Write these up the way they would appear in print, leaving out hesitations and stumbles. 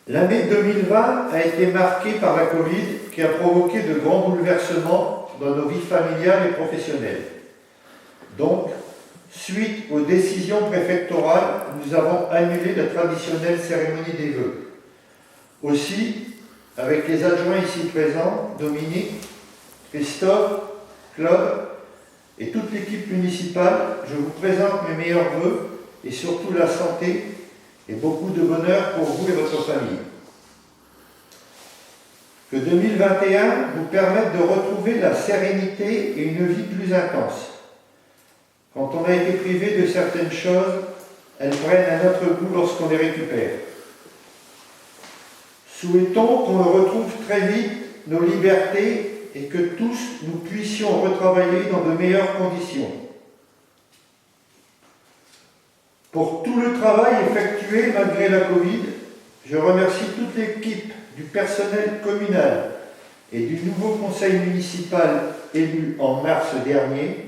L'année 2020 a été marquée par la Covid qui a provoqué de grands bouleversements dans nos vies familiales et professionnelles. Donc, suite aux décisions préfectorales, nous avons annulé la traditionnelle cérémonie des vœux. Aussi, avec les adjoints ici présents, Dominique, Christophe, Claude et toute l'équipe municipale, je vous présente mes meilleurs vœux et surtout la santé et beaucoup de bonheur pour vous et votre famille. Que 2021 vous permette de retrouver la sérénité et une vie plus intense. Quand on a été privé de certaines choses, elles prennent un autre goût lorsqu'on les récupère. Souhaitons qu'on retrouve très vite nos libertés et que tous nous puissions retravailler dans de meilleures conditions. Pour tout le travail effectué malgré la Covid, je remercie toute l'équipe du personnel communal et du nouveau conseil municipal élu en mars dernier.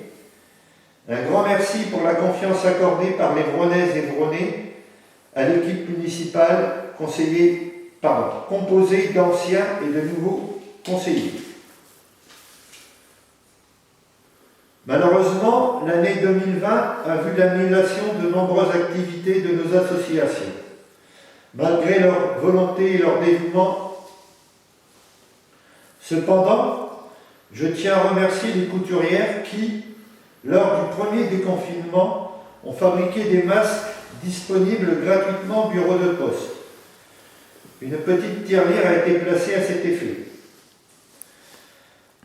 Un grand merci pour la confiance accordée par les Vronaises et Vronais à l'équipe municipale composée d'anciens et de nouveaux conseillers. Malheureusement, l'année 2020 a vu l'annulation de nombreuses activités de nos associations. Malgré leur volonté et leur dévouement, cependant, je tiens à remercier les couturières qui, lors du premier déconfinement, ont fabriqué des masques disponibles gratuitement au bureau de poste. Une petite tirelire a été placée à cet effet.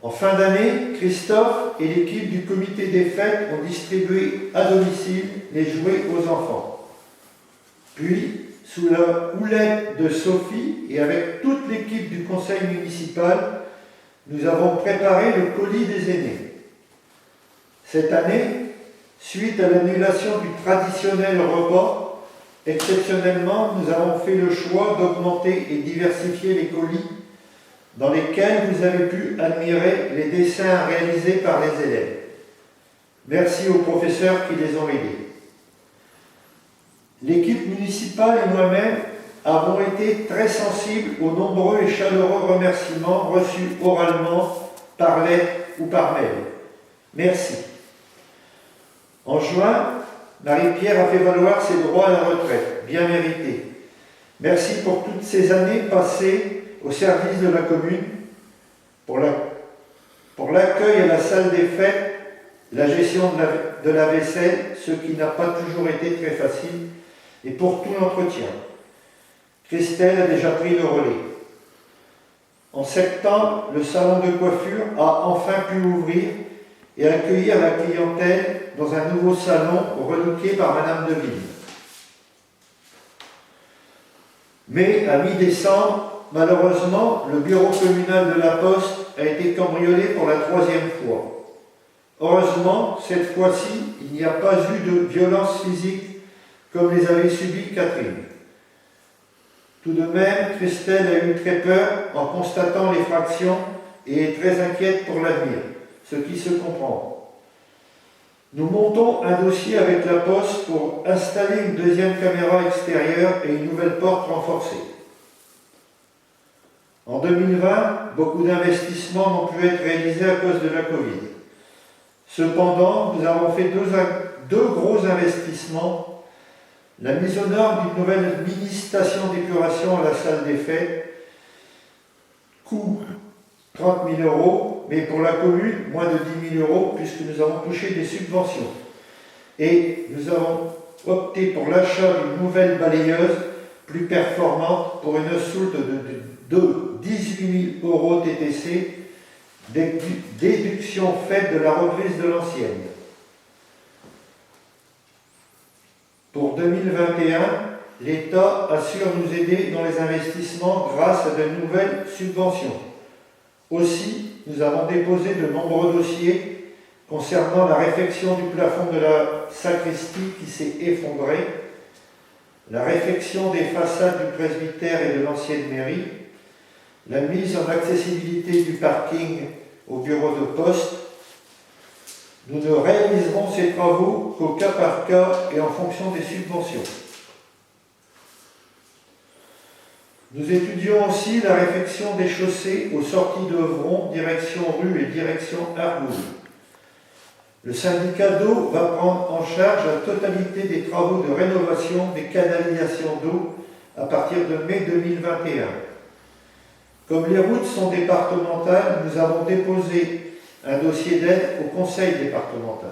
En fin d'année, Christophe et l'équipe du comité des fêtes ont distribué à domicile les jouets aux enfants. Puis, sous la houlette de Sophie et avec toute l'équipe du conseil municipal, nous avons préparé le colis des aînés. Cette année, suite à l'annulation du traditionnel repas, exceptionnellement, nous avons fait le choix d'augmenter et diversifier les colis dans lesquels vous avez pu admirer les dessins réalisés par les élèves. Merci aux professeurs qui les ont aidés. L'équipe municipale et moi-même avons été très sensibles aux nombreux et chaleureux remerciements reçus oralement, par lettre ou par mail. Merci. En juin, Marie-Pierre a fait valoir ses droits à la retraite, bien mérités. Merci pour toutes ces années passées au service de la commune, pour l'accueil à la salle des fêtes, la gestion de la vaisselle, ce qui n'a pas toujours été très facile, et pour tout l'entretien. Christelle a déjà pris le relais. En septembre, le salon de coiffure a enfin pu ouvrir et accueillir la clientèle dans un nouveau salon relooké par Madame Deville. Mais à mi-décembre, malheureusement, le bureau communal de la Poste a été cambriolé pour la 3e fois. Heureusement, cette fois-ci, il n'y a pas eu de violence physique comme les avait subies Catherine. Tout de même, Christelle a eu très peur en constatant l'effraction et est très inquiète pour l'avenir, ce qui se comprend. Nous montons un dossier avec la Poste pour installer une 2e caméra extérieure et une nouvelle porte renforcée. En 2020, beaucoup d'investissements n'ont pu être réalisés à cause de la Covid. Cependant, nous avons fait deux gros investissements. La mise aux normes d'une nouvelle mini-station d'épuration à la salle des fêtes, coût 30 000 €, mais pour la commune, moins de 10 000 € puisque nous avons touché des subventions. Et nous avons opté pour l'achat d'une nouvelle balayeuse plus performante pour une soulte de 18 000 € TTC, déduction faite de la reprise de l'ancienne. Pour 2021, l'État assure nous aider dans les investissements grâce à de nouvelles subventions. Aussi, nous avons déposé de nombreux dossiers concernant la réfection du plafond de la sacristie qui s'est effondré, la réfection des façades du presbytère et de l'ancienne mairie, la mise en accessibilité du parking au bureau de poste. Nous ne réaliserons ces travaux qu'au cas par cas et en fonction des subventions. Nous étudions aussi la réfection des chaussées aux sorties d'Œuvron, direction rue et direction Argoules. Le syndicat d'eau va prendre en charge la totalité des travaux de rénovation des canalisations d'eau à partir de mai 2021. Comme les routes sont départementales, nous avons déposé un dossier d'aide au conseil départemental.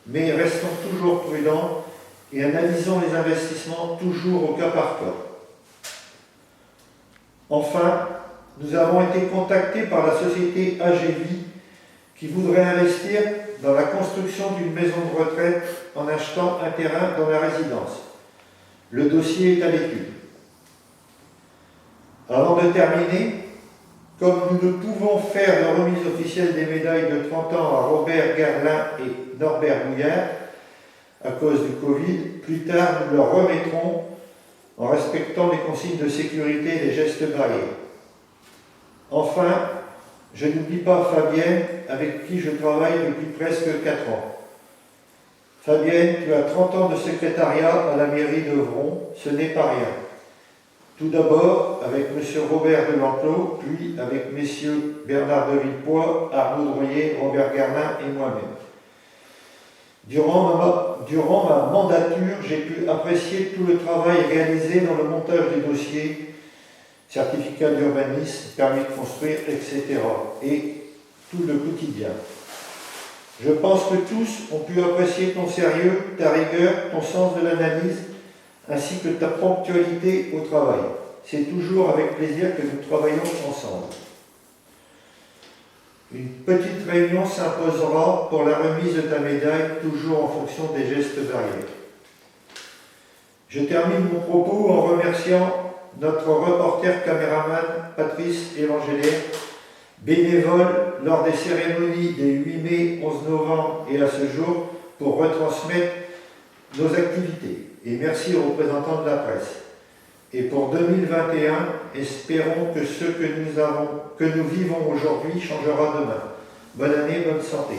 Mais restons toujours prudents et analysons les investissements toujours au cas par cas. Enfin, nous avons été contactés par la société AGVI qui voudrait investir dans la construction d'une maison de retraite en achetant un terrain dans la résidence. Le dossier est à l'étude. Avant de terminer, comme nous ne pouvons faire de remise officielle des médailles de 30 ans à Robert Garlin et Norbert Bouillard à cause du Covid, plus tard nous leur remettrons en respectant les consignes de sécurité et les gestes barrières. Enfin, je n'oublie pas Fabienne, avec qui je travaille depuis presque 4 ans. Fabienne, tu as 30 ans de secrétariat à la mairie d'Œuvron, ce n'est pas rien. Tout d'abord avec M. Robert Delanclos, puis avec M. Bernard de Villepoix, Arnaud Droyer, Robert Garlin et moi-même. Durant ma mandature, j'ai pu apprécier tout le travail réalisé dans le montage des dossiers, certificat d'urbanisme, permis de construire, etc. et tout le quotidien. Je pense que tous ont pu apprécier ton sérieux, ta rigueur, ton sens de l'analyse, ainsi que ta ponctualité au travail. C'est toujours avec plaisir que nous travaillons ensemble. Une petite réunion s'imposera pour la remise de ta médaille, toujours en fonction des gestes barrières. Je termine mon propos en remerciant notre reporter caméraman Patrice Évangélière, bénévole lors des cérémonies des 8 mai, 11 novembre et à ce jour pour retransmettre nos activités. Et merci aux représentants de la presse. Et pour 2021, espérons que ce que nous vivons aujourd'hui changera demain. Bonne année, bonne santé.